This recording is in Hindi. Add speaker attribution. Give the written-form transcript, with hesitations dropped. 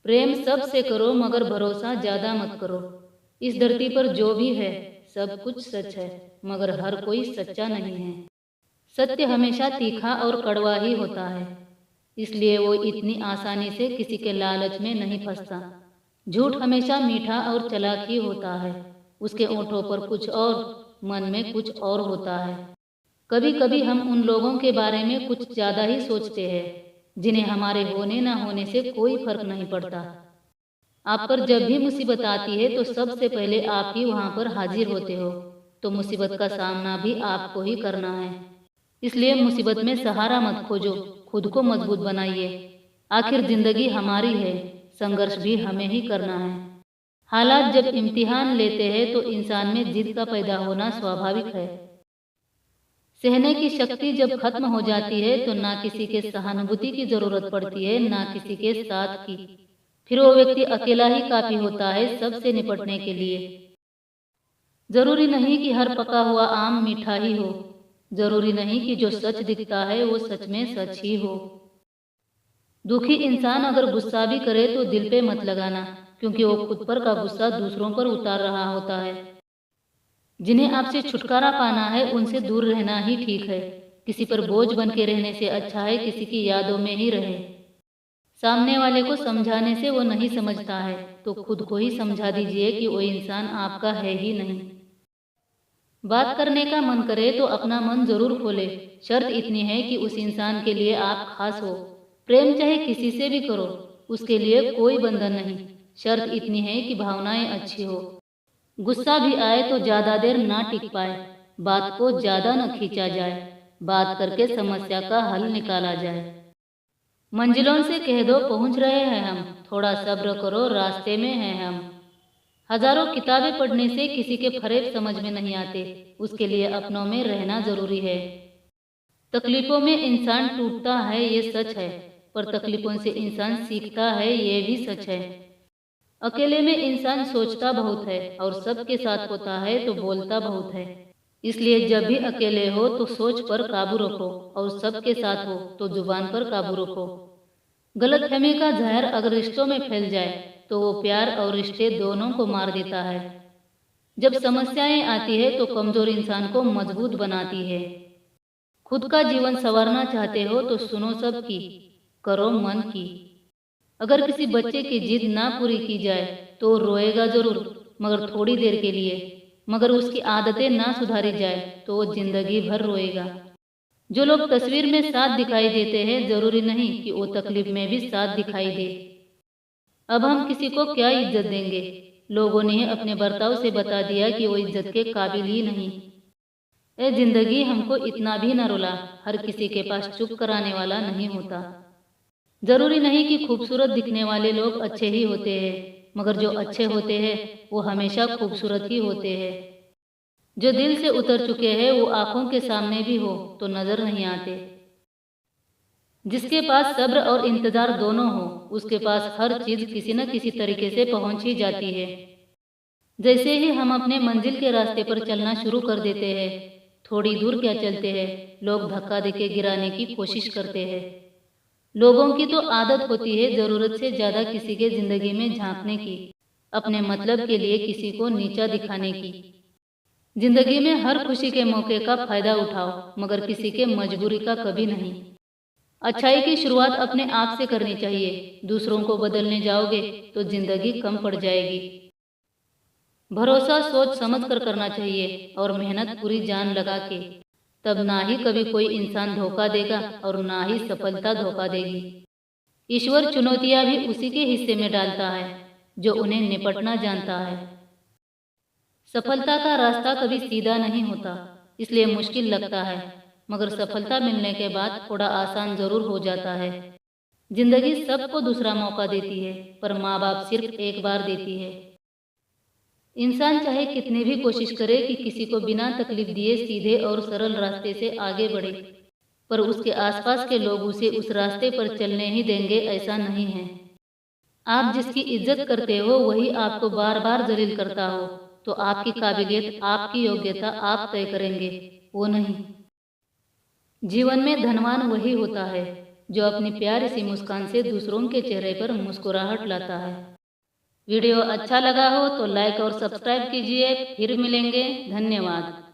Speaker 1: प्रेम सबसे करो मगर भरोसा ज्यादा मत करो। इस धरती पर जो भी है सब कुछ सच है, मगर हर कोई सच्चा नहीं है। सत्य हमेशा तीखा और कड़वा ही होता है, इसलिए वो इतनी आसानी से किसी के लालच में नहीं फंसता। झूठ हमेशा मीठा और चालाक ही होता है, उसके होठों पर कुछ और, मन में कुछ और होता है। कभी कभी हम उन लोगों के बारे में कुछ ज्यादा ही सोचते हैं जिन्हें हमारे होने ना होने से कोई फर्क नहीं पड़ता। आप पर जब भी मुसीबत आती है तो सबसे पहले आप ही वहां पर हाजिर होते हो, तो मुसीबत का सामना भी आपको ही करना है। इसलिए मुसीबत में सहारा मत खोजो, खुद को मजबूत बनाइए। आखिर जिंदगी हमारी है, संघर्ष भी हमें ही करना है। हालात जब इम्तिहान लेते हैं तो इंसान में जिद का पैदा होना स्वाभाविक है। सहने की शक्ति जब खत्म हो जाती है तो ना किसी के सहानुभूति की जरूरत पड़ती है, ना किसी के साथ की। फिर वो व्यक्ति अकेला ही काफी होता है सबसे निपटने के लिए। जरूरी नहीं कि हर पका हुआ आम मीठा ही हो, जरूरी नहीं कि जो सच दिखता है वो सच में सच ही हो। दुखी इंसान अगर गुस्सा भी करे तो दिल पे मत लगाना, क्योंकि वो खुद पर का गुस्सा दूसरों पर उतार रहा होता है। जिन्हें आपसे छुटकारा पाना है उनसे दूर रहना ही ठीक है। किसी पर बोझ बन के रहने से अच्छा है किसी की यादों में ही रहे। सामने वाले को समझाने से वो नहीं समझता है तो खुद को ही समझा दीजिए कि वो इंसान आपका है ही नहीं। बात करने का मन करे तो अपना मन जरूर खोले, शर्त इतनी है कि उस इंसान के लिए आप खास हो। प्रेम चाहे किसी से भी करो, उसके लिए कोई बंधन नहीं, शर्त इतनी है कि भावनाएं अच्छी हो। गुस्सा भी आए तो ज्यादा देर ना टिक पाए, बात को ज्यादा न खींचा जाए, बात करके समस्या का हल निकाला जाए। मंजिलों से कह दो पहुंच रहे हैं हम, थोड़ा सब्र करो रास्ते में हैं हम। हजारों किताबें पढ़ने से किसी के फरेब समझ में नहीं आते, उसके लिए अपनों में रहना जरूरी है। तकलीफों में इंसान टूटता है ये सच है, पर तकलीफों से इंसान सीखता है ये भी सच है। अकेले में इंसान सोचता बहुत है और सबके साथ होता है तो बोलता बहुत है। इसलिए जब भी अकेले हो तो सोच पर काबू रखो, और सबके साथ हो तो जुबान पर काबू रखो। गलतफहमी का जहर अगर रिश्तों में फैल जाए तो वो प्यार और रिश्ते दोनों को मार देता है। जब समस्याएं आती है तो कमजोर इंसान को मजबूत बनाती है। खुद का जीवन संवारना चाहते हो तो सुनो सबकी, करो मन की। अगर किसी बच्चे की जिद ना पूरी की जाए तो रोएगा जरूर, मगर थोड़ी देर के लिए। मगर उसकी आदतें ना सुधारी जाए तो वो जिंदगी भर रोएगा। जो लोग तस्वीर में साथ दिखाई देते हैं जरूरी नहीं कि वो तकलीफ में भी साथ दिखाई दे। अब हम किसी को क्या इज्जत देंगे? लोगों ने अपने बर्ताव से बता दिया कि वो इज्जत के काबिल ही नहीं। ए जिंदगी हमको इतना भी न रुला, हर किसी के पास चुप कराने वाला नहीं होता। जरूरी नहीं कि खूबसूरत दिखने वाले लोग अच्छे ही होते हैं, मगर जो अच्छे होते हैं वो हमेशा खूबसूरत ही होते हैं। जो दिल से उतर चुके हैं वो आंखों के सामने भी हो तो नजर नहीं आते। जिसके पास सब्र और इंतजार दोनों हो उसके पास हर चीज किसी न किसी तरीके से पहुंच ही जाती है। जैसे ही हम अपने मंजिल के रास्ते पर चलना शुरू कर देते हैं, थोड़ी दूर क्या चलते हैं, लोग धक्का देके गिराने की कोशिश करते हैं। लोगों की तो आदत होती है जरूरत से ज्यादा किसी के जिंदगी में झांकने की, अपने मतलब के लिए किसी को नीचा दिखाने की। जिंदगी में हर खुशी के मौके का फायदा उठाओ, मगर किसी के मजबूरी का कभी नहीं। अच्छाई की शुरुआत अपने आप से करनी चाहिए, दूसरों को बदलने जाओगे तो जिंदगी कम पड़ जाएगी। भरोसा सोच समझ कर करना चाहिए और मेहनत पूरी जान लगा के, तब ना ही कभी कोई इंसान धोखा देगा और ना ही सफलता धोखा देगी। ईश्वर चुनौतियां भी उसी के हिस्से में डालता है जो उन्हें निपटना जानता है। सफलता का रास्ता कभी सीधा नहीं होता, इसलिए मुश्किल लगता है, मगर सफलता मिलने के बाद थोड़ा आसान जरूर हो जाता है। जिंदगी सबको दूसरा मौका देती है, पर माँ बाप सिर्फ एक बार देती है। इंसान चाहे कितनी भी कोशिश करे कि किसी को बिना तकलीफ दिए सीधे और सरल रास्ते से आगे बढ़े, पर उसके आसपास के लोग उसे उस रास्ते पर चलने ही देंगे ऐसा नहीं है। आप जिसकी इज्जत करते हो वही आपको बार बार जलील करता हो, तो आपकी काबिलियत आपकी योग्यता आप तय करेंगे, वो नहीं। जीवन में धनवान वही होता है जो अपनी प्यारी सी मुस्कान से दूसरों के चेहरे पर मुस्कुराहट लाता है। वीडियो अच्छा लगा हो तो लाइक और सब्सक्राइब कीजिए। फिर मिलेंगे। धन्यवाद।